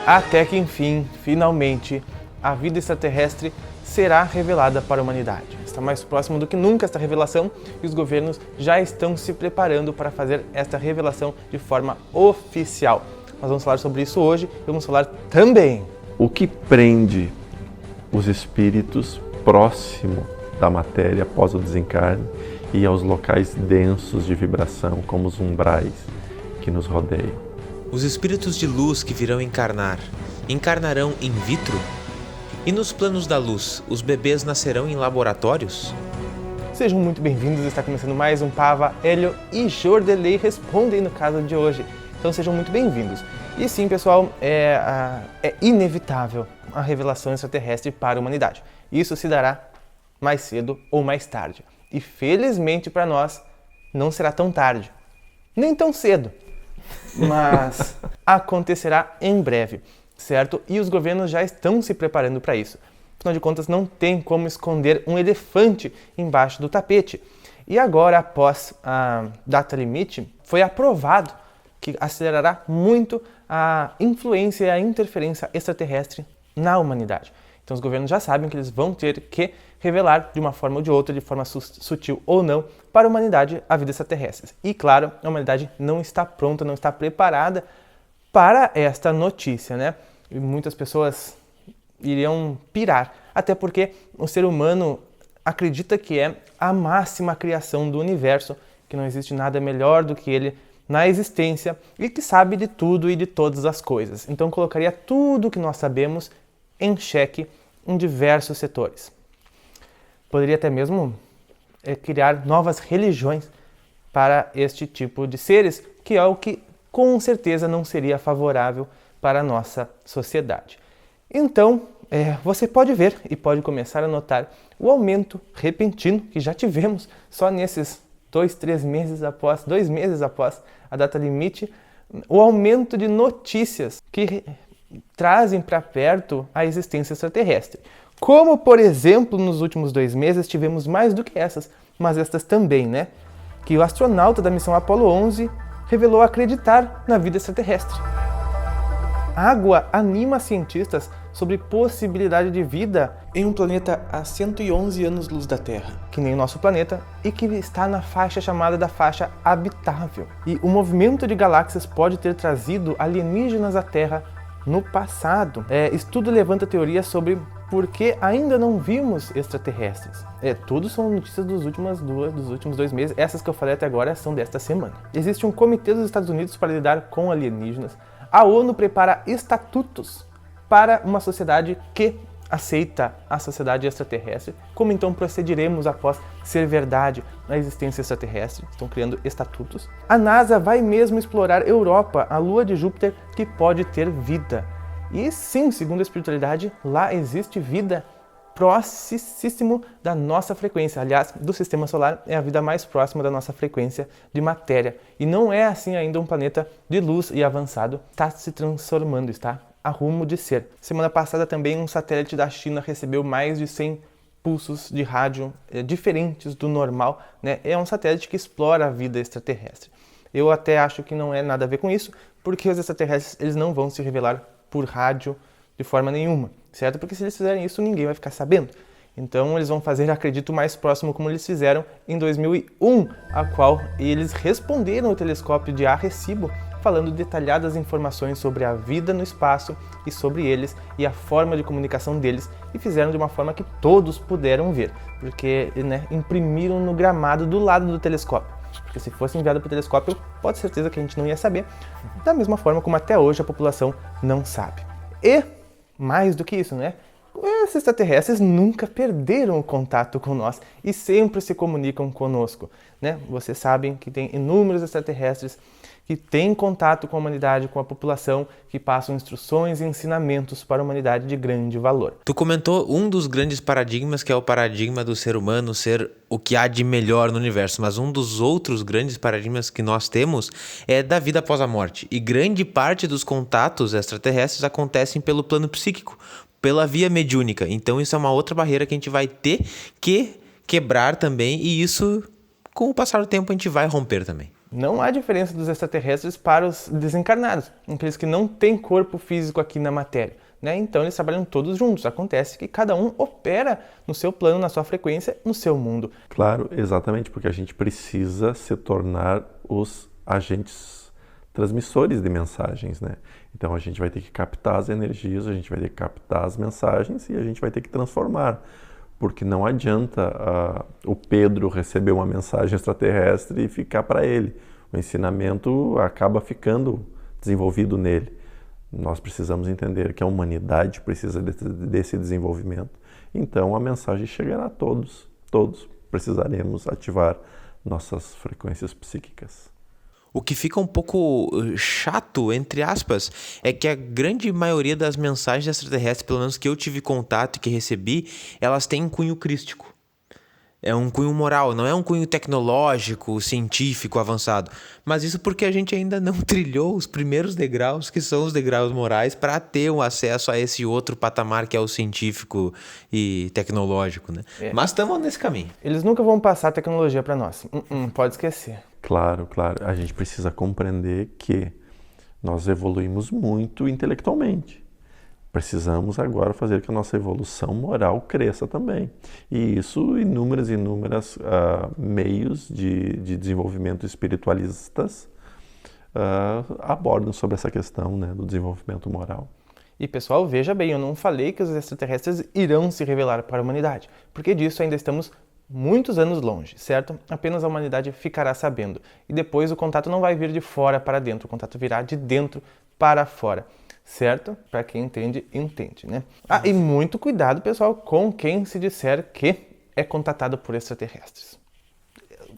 Até que enfim, finalmente, a vida extraterrestre será revelada para a humanidade. Está mais próximo do que nunca esta revelação e os governos já estão se preparando para fazer esta revelação de forma oficial. Nós vamos falar sobre isso hoje e vamos falar também o que prende os espíritos próximo da matéria após o desencarne e aos locais densos de vibração, como os umbrais que nos rodeiam. Os espíritos de luz que virão encarnarão in vitro? E nos planos da luz, os bebês nascerão em laboratórios? Sejam muito bem-vindos, está começando mais um Pava, Hélio e Jordelei respondem no caso de hoje. Então sejam muito bem-vindos. E sim, pessoal, é inevitável a revelação extraterrestre para a humanidade. Isso se dará mais cedo ou mais tarde. E felizmente para nós, não será tão tarde, nem tão cedo, mas acontecerá em breve, certo? E os governos já estão se preparando para isso. Afinal de contas, não tem como esconder um elefante embaixo do tapete. E agora, após a data limite, foi aprovado que acelerará muito a influência e a interferência extraterrestre na humanidade. Então os governos já sabem que eles vão ter que revelar de uma forma ou de outra, de forma sutil ou não, para a humanidade a vida extraterrestre. E claro, a humanidade não está pronta, não está preparada para esta notícia, né? E muitas pessoas iriam pirar, até porque o ser humano acredita que é a máxima criação do universo, que não existe nada melhor do que ele na existência e que sabe de tudo e de todas as coisas. Então colocaria tudo o que nós sabemos em xeque em diversos setores. Poderia até mesmo criar novas religiões para este tipo de seres, que é o que com certeza não seria favorável para a nossa sociedade. Então, você pode ver e pode começar a notar o aumento repentino que já tivemos só nesses 2 meses após a data limite, o aumento de notícias que trazem para perto a existência extraterrestre. Como, por exemplo, nos últimos 2 meses tivemos mais do que essas, mas estas também, né? Que o astronauta da missão Apollo 11 revelou acreditar na vida extraterrestre. Água anima cientistas sobre possibilidade de vida em um planeta a 111 anos-luz da Terra, que nem o nosso planeta, e que está na faixa chamada da faixa habitável. E o movimento de galáxias pode ter trazido alienígenas à Terra no passado. Estudo levanta teorias sobre por que ainda não vimos extraterrestres. Tudo são notícias dos últimos 2 meses. Essas que eu falei até agora são desta semana. Existe um comitê dos Estados Unidos para lidar com alienígenas. A ONU prepara estatutos para uma sociedade que aceita a sociedade extraterrestre. Como então procederemos após ser verdade a existência extraterrestre? Estão criando estatutos. A NASA vai mesmo explorar Europa, a lua de Júpiter, que pode ter vida. E sim, segundo a espiritualidade, lá existe vida próximo da nossa frequência. Aliás, do sistema solar é a vida mais próxima da nossa frequência de matéria. E não é assim ainda um planeta de luz e avançado. Está se transformando, está a rumo de ser. Semana passada também um satélite da China recebeu mais de 100 pulsos de rádio diferentes do normal, né? É um satélite que explora a vida extraterrestre. Eu até acho que não é nada a ver com isso, porque os extraterrestres eles não vão se revelar por rádio de forma nenhuma, certo? Porque se eles fizerem isso, ninguém vai ficar sabendo. Então eles vão fazer, acredito, mais próximo como eles fizeram em 2001, a qual eles responderam o telescópio de Arecibo, falando detalhadas informações sobre a vida no espaço e sobre eles e a forma de comunicação deles, e fizeram de uma forma que todos puderam ver, porque imprimiram no gramado do lado do telescópio. Porque se fosse enviado para o telescópio, pode ter certeza que a gente não ia saber, da mesma forma como até hoje a população não sabe. E, mais do que isso, né? Esses extraterrestres nunca perderam o contato com nós e sempre se comunicam conosco, né? Vocês sabem que tem inúmeros extraterrestres que têm contato com a humanidade, com a população, que passam instruções e ensinamentos para a humanidade de grande valor. Tu comentou um dos grandes paradigmas, que é o paradigma do ser humano ser o que há de melhor no universo, mas um dos outros grandes paradigmas que nós temos é da vida após a morte. E grande parte dos contatos extraterrestres acontecem pelo plano psíquico, pela via mediúnica. Então isso é uma outra barreira que a gente vai ter que quebrar também, e isso, com o passar do tempo, a gente vai romper também. Não há diferença dos extraterrestres para os desencarnados, aqueles que não têm corpo físico aqui na matéria, né? Então eles trabalham todos juntos. Acontece que cada um opera no seu plano, na sua frequência, no seu mundo. Claro, exatamente, porque a gente precisa se tornar os agentes transmissores de mensagens, né? Então a gente vai ter que captar as energias, a gente vai ter que captar as mensagens e a gente vai ter que transformar. Porque não adianta o Pedro receber uma mensagem extraterrestre e ficar para ele. O ensinamento acaba ficando desenvolvido nele. Nós precisamos entender que a humanidade precisa desse desenvolvimento. Então a mensagem chegará a todos. Todos precisaremos ativar nossas frequências psíquicas. O que fica um pouco chato, entre aspas, é que a grande maioria das mensagens extraterrestres, pelo menos que eu tive contato e que recebi, elas têm um cunho crístico. É um cunho moral, não é um cunho tecnológico, científico, avançado. Mas isso porque a gente ainda não trilhou os primeiros degraus, que são os degraus morais, para ter um acesso a esse outro patamar que é o científico e tecnológico, né? Mas estamos nesse caminho. Eles nunca vão passar a tecnologia para nós. Pode esquecer. Claro, claro. A gente precisa compreender que nós evoluímos muito intelectualmente. Precisamos agora fazer que a nossa evolução moral cresça também. E isso, inúmeros meios de desenvolvimento espiritualistas abordam sobre essa questão, né, do desenvolvimento moral. E pessoal, veja bem, eu não falei que os extraterrestres irão se revelar para a humanidade, porque disso ainda estamos muitos anos longe, certo? Apenas a humanidade ficará sabendo. E depois o contato não vai vir de fora para dentro, o contato virá de dentro para fora, certo? Para quem entende, entende, né? E muito cuidado, pessoal, com quem se disser que é contatado por extraterrestres.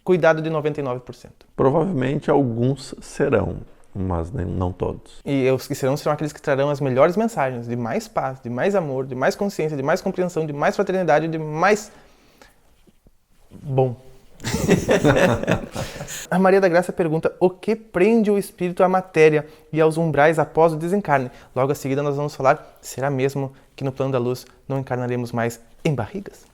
Cuidado de 99%. Provavelmente alguns serão, mas não todos. E os que serão aqueles que trarão as melhores mensagens de mais paz, de mais amor, de mais consciência, de mais compreensão, de mais fraternidade, de mais... bom. A Maria da Graça pergunta: o que prende o espírito à matéria e aos umbrais após o desencarne? Logo a seguida nós vamos falar, será mesmo que no plano da luz não encarnaremos mais em barrigas?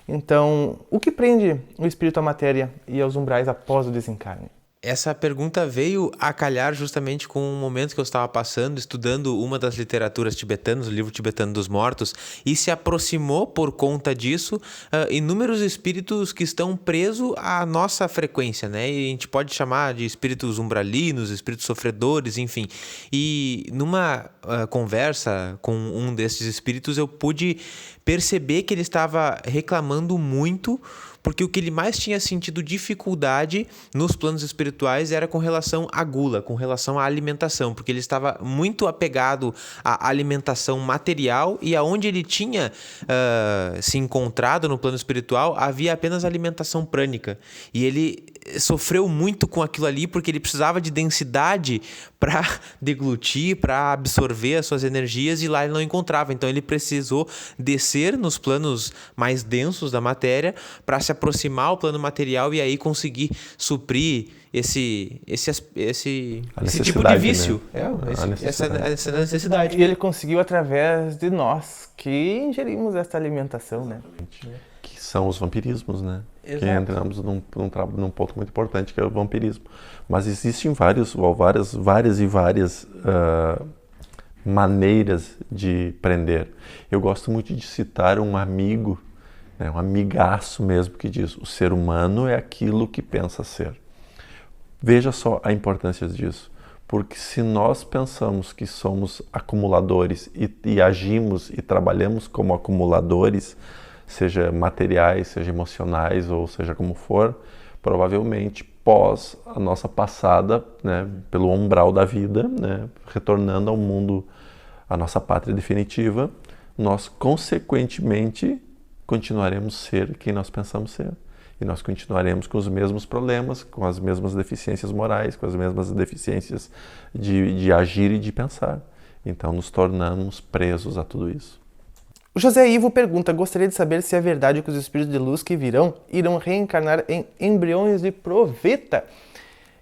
Então, o que prende o espírito à matéria e aos umbrais após o desencarne? Essa pergunta veio a calhar justamente com um momento que eu estava passando, estudando uma das literaturas tibetanas, o livro tibetano dos mortos, e se aproximou por conta disso inúmeros espíritos que estão presos à nossa frequência, né? E a gente pode chamar de espíritos umbralinos, espíritos sofredores, enfim. E numa conversa com um desses espíritos, eu pude perceber que ele estava reclamando muito, porque o que ele mais tinha sentido dificuldade nos planos espirituais era com relação à gula, com relação à alimentação, porque ele estava muito apegado à alimentação material e aonde ele tinha se encontrado no plano espiritual havia apenas alimentação prânica. E ele sofreu muito com aquilo ali porque ele precisava de densidade para deglutir, para absorver as suas energias, e lá ele não encontrava. Então ele precisou descer nos planos mais densos da matéria para se aproximar ao plano material e aí conseguir suprir esse tipo de vício, né? essa necessidade. E ele conseguiu através de nós que ingerimos essa alimentação, né? Que são os vampirismos, né? Exato. Que entramos num ponto muito importante, que é o vampirismo. Mas existem várias maneiras de prender. Eu gosto muito de citar um amigo, né, um amigaço mesmo, que diz: o ser humano é aquilo que pensa ser. Veja só a importância disso. Porque se nós pensamos que somos acumuladores e agimos e trabalhamos como acumuladores, seja materiais, seja emocionais ou seja como for, provavelmente pós a nossa passada, né, pelo umbral da vida, né, retornando ao mundo, a nossa pátria definitiva, nós consequentemente continuaremos ser quem nós pensamos ser. E nós continuaremos com os mesmos problemas, com as mesmas deficiências morais, com as mesmas deficiências de agir e de pensar. Então nos tornamos presos a tudo isso. O José Ivo pergunta: gostaria de saber se é verdade que os espíritos de luz que virão irão reencarnar em embriões de proveta?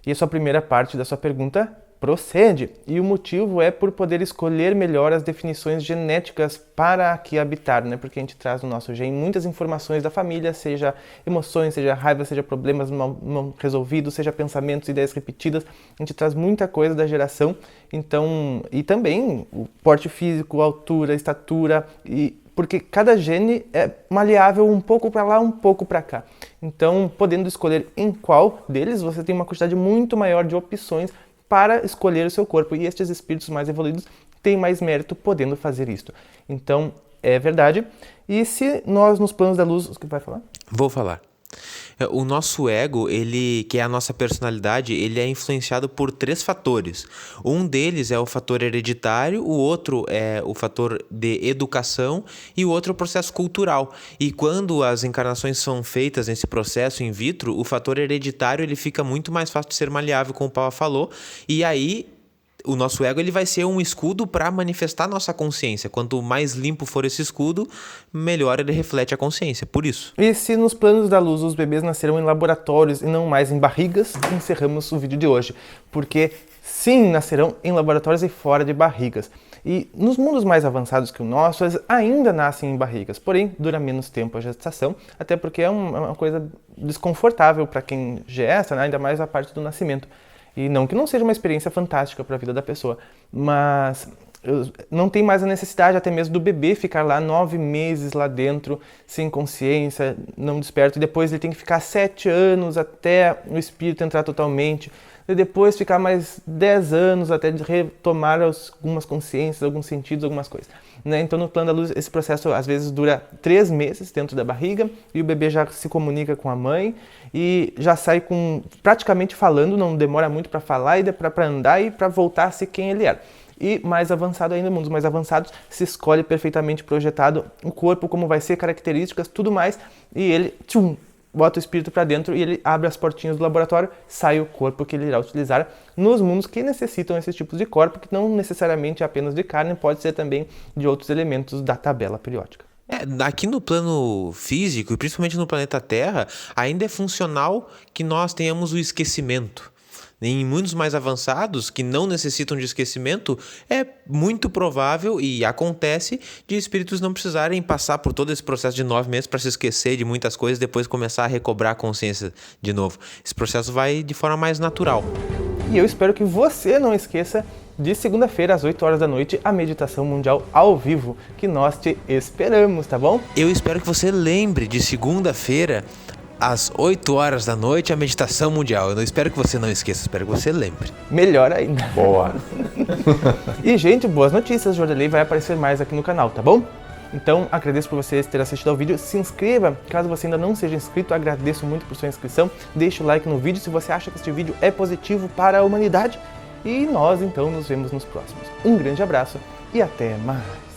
E a sua primeira parte da sua pergunta procede. E o motivo é por poder escolher melhor as definições genéticas para aqui habitar, né? Porque a gente traz no nosso gene muitas informações da família, seja emoções, seja raiva, seja problemas não resolvidos, seja pensamentos, ideias repetidas. A gente traz muita coisa da geração. Então, e também o porte físico, altura, estatura, porque cada gene é maleável um pouco para lá, um pouco para cá. Então, podendo escolher em qual deles, você tem uma quantidade muito maior de opções para escolher o seu corpo. E estes espíritos mais evoluídos têm mais mérito podendo fazer isto. Então, é verdade. E se nós, nos planos da luz... O que vai falar? Vou falar. O nosso ego, que é a nossa personalidade, ele é influenciado por 3 fatores. Um deles é o fator hereditário, o outro é o fator de educação e o outro é o processo cultural. E quando as encarnações são feitas nesse processo in vitro, o fator hereditário ele fica muito mais fácil de ser maleável, como o Pava falou, e aí o nosso ego ele vai ser um escudo para manifestar nossa consciência. Quanto mais limpo for esse escudo, melhor ele reflete a consciência. Por isso. E se nos planos da luz os bebês nascerão em laboratórios e não mais em barrigas, encerramos o vídeo de hoje. Porque sim, nascerão em laboratórios e fora de barrigas. E nos mundos mais avançados que o nosso, eles ainda nascem em barrigas. Porém, dura menos tempo a gestação, até porque é uma coisa desconfortável para quem gesta, né? Ainda mais a parte do nascimento. E não que não seja uma experiência fantástica para a vida da pessoa, mas não tem mais a necessidade até mesmo do bebê ficar lá 9 meses lá dentro, sem consciência, não desperto, e depois ele tem que ficar 7 anos até o espírito entrar totalmente, e depois ficar mais 10 anos até de retomar algumas consciências, alguns sentidos, algumas coisas. Né? Então no plano da luz esse processo às vezes dura 3 meses dentro da barriga e o bebê já se comunica com a mãe e já sai praticamente falando, não demora muito para falar e para andar e para voltar a ser quem ele era. E mais avançado ainda, mundos mais avançados, se escolhe perfeitamente projetado o corpo, como vai ser, características, tudo mais, e ele bota o espírito para dentro e ele abre as portinhas do laboratório, sai o corpo que ele irá utilizar nos mundos que necessitam esses tipos de corpo, que não necessariamente é apenas de carne, pode ser também de outros elementos da tabela periódica. Aqui no plano físico, e principalmente no planeta Terra, ainda é funcional que nós tenhamos o esquecimento. Em mundos mais avançados, que não necessitam de esquecimento, é muito provável e acontece de espíritos não precisarem passar por todo esse processo de 9 meses para se esquecer de muitas coisas e depois começar a recobrar a consciência de novo. Esse processo vai de forma mais natural. E eu espero que você não esqueça de segunda-feira às 8 horas da noite a meditação mundial ao vivo, que nós te esperamos, tá bom? Eu espero que você lembre de segunda-feira às 8 horas da noite, a meditação mundial. Eu não espero que você não esqueça, espero que você lembre. Melhor ainda. Boa! E, gente, boas notícias. O Jordelei vai aparecer mais aqui no canal, tá bom? Então, agradeço por vocês terem assistido ao vídeo. Se inscreva, caso você ainda não seja inscrito. Agradeço muito por sua inscrição. Deixe o like no vídeo se você acha que este vídeo é positivo para a humanidade. E nós, então, nos vemos nos próximos. Um grande abraço e até mais!